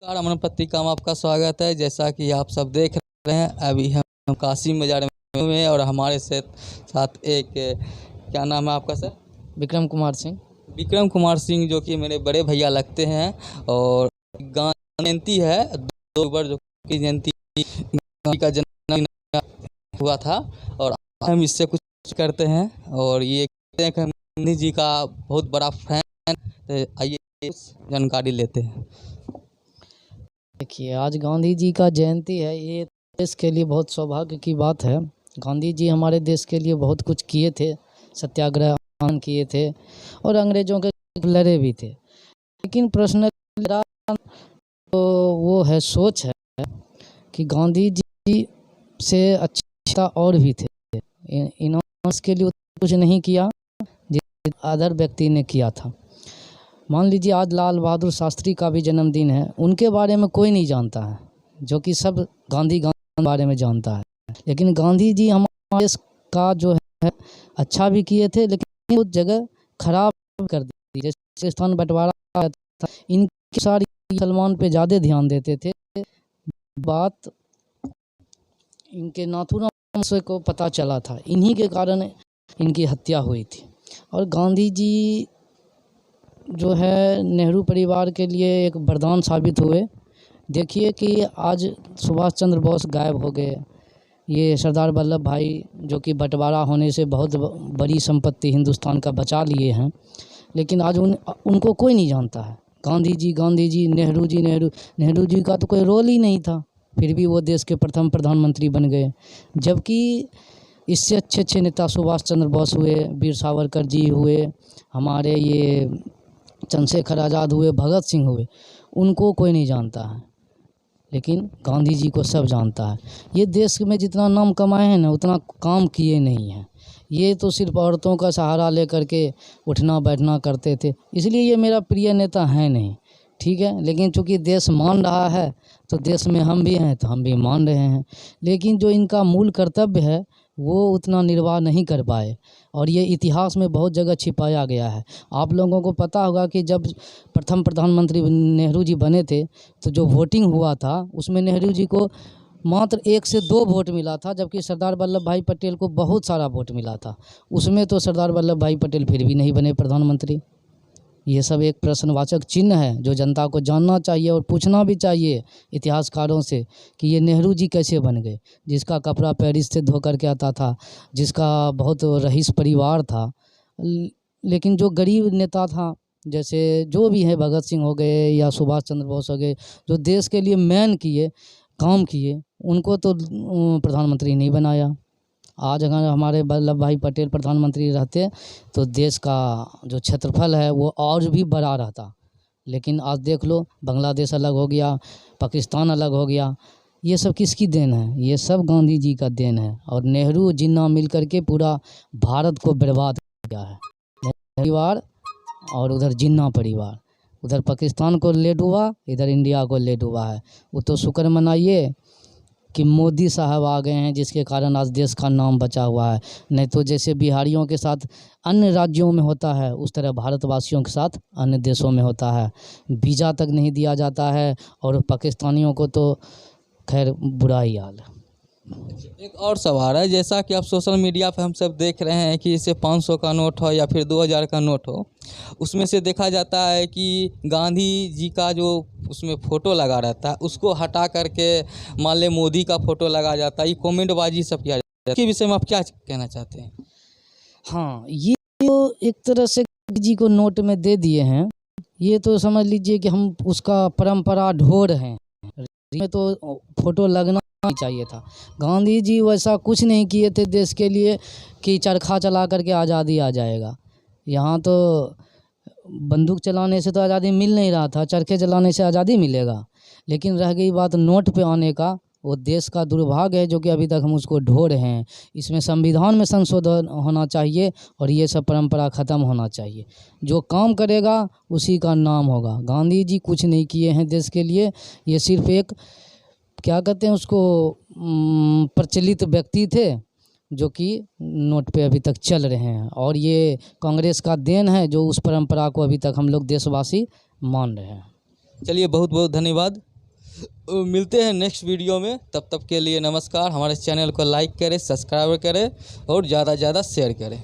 नमस्कार, अमन पत्रिका में आपका स्वागत है। जैसा कि आप सब देख रहे हैं, अभी हम काशी बाजार में हुए और हमारे साथ एक क्या नाम है आपका सर? विक्रम कुमार सिंह। विक्रम कुमार सिंह, जो कि मेरे बड़े भैया लगते हैं। और गांधी जयंती है 2 अक्टूबर, जो कि जयंती गांधी का जन्म हुआ था। और हम इससे कुछ करते हैं और ये कहते हैं कि हम गांधी जी का बहुत बड़ा फैन। तो आइए जानकारी लेते हैं। देखिए, आज गांधी जी का जयंती है। ये देश के लिए बहुत सौभाग्य की बात है। गांधी जी हमारे देश के लिए बहुत कुछ किए थे, सत्याग्रह आंदोलन किए थे और अंग्रेजों के लड़े भी थे। लेकिन प्रश्न तो वो है, सोच है कि गांधी जी से अच्छा और भी थे। इन्होंने इसके लिए कुछ नहीं किया जिस अदर व्यक्ति ने किया था। मान लीजिए आज लाल बहादुर शास्त्री का भी जन्मदिन है, उनके बारे में कोई नहीं जानता है, जो कि सब गांधी के बारे में जानता है। लेकिन गांधी जी हमारे देश का जो है अच्छा भी किए थे, लेकिन उस जगह खराब कर दी। जैसे स्थान बंटवारा था, इनकी सारी मुसलमान पे ज़्यादा ध्यान देते थे। बात इनके नाथूराम से को पता चला था, इन्हीं के कारण इनकी हत्या हुई थी। और गांधी जी जो है नेहरू परिवार के लिए एक वरदान साबित हुए। देखिए कि आज सुभाष चंद्र बोस गायब हो गए, ये सरदार वल्लभ भाई जो कि बंटवारा होने से बहुत बड़ी संपत्ति हिंदुस्तान का बचा लिए हैं, लेकिन आज उनको कोई नहीं जानता है। गांधी जी, नेहरू जी का तो कोई रोल ही नहीं था, फिर भी वो देश के प्रथम प्रधानमंत्री बन गए। जबकि इससे अच्छे नेता सुभाष चंद्र बोस हुए, वीर सावरकर जी हुए, हमारे ये चंद्रशेखर आज़ाद हुए, भगत सिंह हुए, उनको कोई नहीं जानता है, लेकिन गांधी जी को सब जानता है। ये देश में जितना नाम कमाए हैं ना, उतना काम किए नहीं हैं। ये तो सिर्फ औरतों का सहारा लेकर के उठना बैठना करते थे, इसलिए ये मेरा प्रिय नेता है नहीं, ठीक है। लेकिन चूँकि देश मान रहा है, तो देश में हम भी हैं तो हम भी मान रहे हैं। लेकिन जो इनका मूल कर्तव्य है वो उतना निर्वाह नहीं कर पाए, और ये इतिहास में बहुत जगह छिपाया गया है। आप लोगों को पता होगा कि जब प्रथम प्रधानमंत्री नेहरू जी बने थे, तो जो वोटिंग हुआ था उसमें नेहरू जी को मात्र 1 से 2 वोट मिला था, जबकि सरदार वल्लभ भाई पटेल को बहुत सारा वोट मिला था। उसमें तो सरदार वल्लभ भाई पटेल फिर भी नहीं बने प्रधानमंत्री। ये सब एक प्रश्नवाचक चिन्ह है, जो जनता को जानना चाहिए और पूछना भी चाहिए इतिहासकारों से कि ये नेहरू जी कैसे बन गए, जिसका कपड़ा पेरिस से धो करके आता था, जिसका बहुत रईस परिवार था। लेकिन जो गरीब नेता था, जैसे जो भी है, भगत सिंह हो गए या सुभाष चंद्र बोस हो गए, जो देश के लिए मैन किए, काम किए, उनको तो प्रधानमंत्री नहीं बनाया। आज अगर हमारे वल्लभ भाई पटेल प्रधानमंत्री रहते तो देश का जो क्षेत्रफल है वो और भी बड़ा रहता। लेकिन आज देख लो, बांग्लादेश अलग हो गया, पाकिस्तान अलग हो गया। ये सब किसकी देन है? ये सब गांधी जी का देन है। और नेहरू जिन्ना मिल करके पूरा भारत को बर्बाद किया है। नेहरू परिवार और उधर जिन्ना परिवार, उधर पाकिस्तान को ले डूबा, इधर इंडिया को ले डूबा है। वो तो शुक्र मनाइए कि मोदी साहब आ गए हैं, जिसके कारण आज देश का नाम बचा हुआ है। नहीं तो जैसे बिहारियों के साथ अन्य राज्यों में होता है, उस तरह भारतवासियों के साथ अन्य देशों में होता है। वीज़ा तक नहीं दिया जाता है, और पाकिस्तानियों को तो खैर बुरा ही हाल है। एक और सवाल है, जैसा कि आप सोशल मीडिया पे हम सब देख रहे हैं कि इसे 500 का नोट हो या फिर 2000 का नोट हो, उसमें से देखा जाता है कि गांधी जी का जो उसमें फ़ोटो लगा रहता है, उसको हटा करके मान ले मोदी का फ़ोटो लगा जाता है। ये कमेंटबाजी सब किया जाता है, इसके विषय में आप क्या कहना चाहते हैं? हाँ, ये तो एक तरह से जी को नोट में दे दिए हैं। ये तो समझ लीजिए कि हम उसका परंपरा ढो रहे हैं। में तो फोटो लगना ही चाहिए था। गांधी जी वैसा कुछ नहीं किए थे देश के लिए कि चरखा चला करके आज़ादी आ जाएगा। यहाँ तो बंदूक चलाने से तो आज़ादी मिल नहीं रहा था, चरखे चलाने से आज़ादी मिलेगा। लेकिन रह गई बात नोट पे आने का, वो देश का दुर्भाग्य है जो कि अभी तक हम उसको ढो रहे हैं। इसमें संविधान में संशोधन होना चाहिए और ये सब परंपरा ख़त्म होना चाहिए। जो काम करेगा उसी का नाम होगा। गांधी जी कुछ नहीं किए हैं देश के लिए, ये सिर्फ एक क्या कहते हैं उसको, प्रचलित व्यक्ति थे जो कि नोट पे अभी तक चल रहे हैं। और ये कांग्रेस का देन है जो उस परंपरा को अभी तक हम लोग देशवासी मान रहे हैं। चलिए, बहुत बहुत धन्यवाद। मिलते हैं नेक्स्ट वीडियो में, तब तक के लिए नमस्कार। हमारे चैनल को लाइक करें, सब्सक्राइब करें और ज़्यादा से ज़्यादा शेयर करें।